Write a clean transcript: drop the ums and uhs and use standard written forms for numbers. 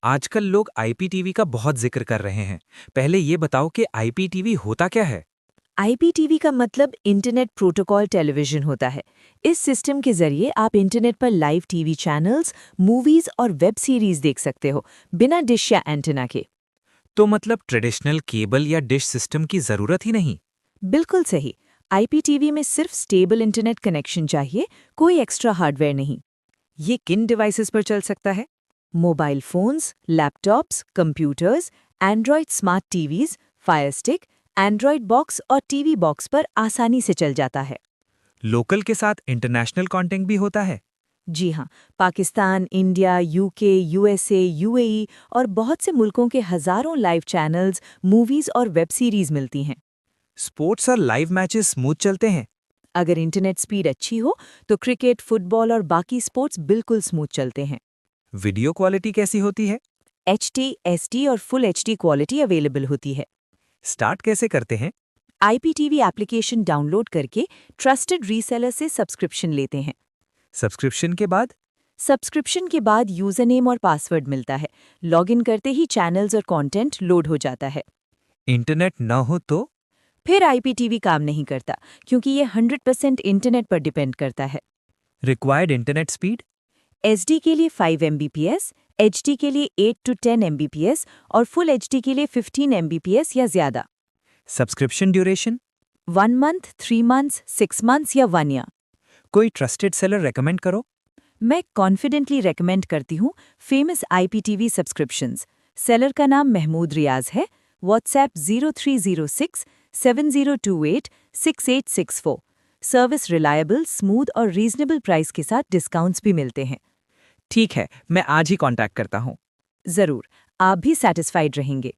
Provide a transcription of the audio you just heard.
आजकल लोग आईपीटीवी का बहुत जिक्र कर रहे हैं। पहले ये बताओ कि आईपीटीवी होता क्या है? आईपीटीवी का मतलब इंटरनेट प्रोटोकॉल टेलीविजन होता है। इस सिस्टम के जरिए आप इंटरनेट पर लाइव टीवी चैनल्स, मूवीज और वेब सीरीज देख सकते हो, बिना डिश या एंटेना के। तो मतलब ट्रेडिशनल केबल या डिश सिस्टम की जरूरत ही नहीं? बिल्कुल सही। आईपीटीवी में सिर्फ स्टेबल इंटरनेट कनेक्शन चाहिए, कोई एक्स्ट्रा हार्डवेयर नहीं। ये किन डिवाइसेस पर चल सकता है? Mobile phones, laptops, computers, Android smart TVs, fire stick, Android box और टीवी बॉक्स पर आसानी से चल जाता है। लोकल के साथ इंटरनेशनल कंटेंट भी होता है? जी हाँ, Pakistan, India, UK, USA, UAE और बहुत से मुल्कों के हजारों लाइव चैनल्स, मूवीज और वेब सीरीज मिलती हैं। स्पोर्ट्स और लाइव मैचेस स्मूथ चलते हैं? अगर इंटरनेट स्पीड अच्छी हो तो क्रिकेट, फुटबॉल और बाकी स्पोर्ट्स बिल्कुल स्मूथ चलते हैं। वीडियो क्वालिटी कैसी होती है? HD, SD और फुल HD क्वालिटी अवेलेबल होती है। स्टार्ट कैसे करते हैं? आईपीटीवी एप्लीकेशन डाउनलोड करके ट्रस्टेड रीसेलर से सब्सक्रिप्शन लेते हैं। सब्सक्रिप्शन के बाद? सब्सक्रिप्शन के बाद यूजर नेम और पासवर्ड मिलता है। लॉगिन करते ही चैनल्स और कंटेंट लोड हो जाता है। इंटरनेट न हो तो? फिर आईपीटीवी काम नहीं करता, क्योंकि ये 100% इंटरनेट पर डिपेंड करता है। Required internet speed? SD के लिए 5 Mbps, HD के लिए 8 to 10 Mbps और फुल HD के लिए 15 Mbps या ज़्यादा। Subscription duration? 1 month, 3 months, 6 months या 1 ईयर। कोई ट्रस्टेड सेलर रेकमेंड करो। मैं कॉन्फिडेंटली रेकमेंड करती हूँ फेमस आईपीटीवी सब्सक्रिप्शंस। सेलर का नाम महमूद रियाज है। व्हाट्सएप 0306 7028 6864। सर्विस रिलायबल, स्मूथ और रीजनेबल प्राइस के साथ डिस्काउंट्स भी मिलते हैं। ठीक है, मैं आज ही कांटेक्ट करता हूँ। ज़रूर, आप भी सेटिस्फाइड रहेंगे।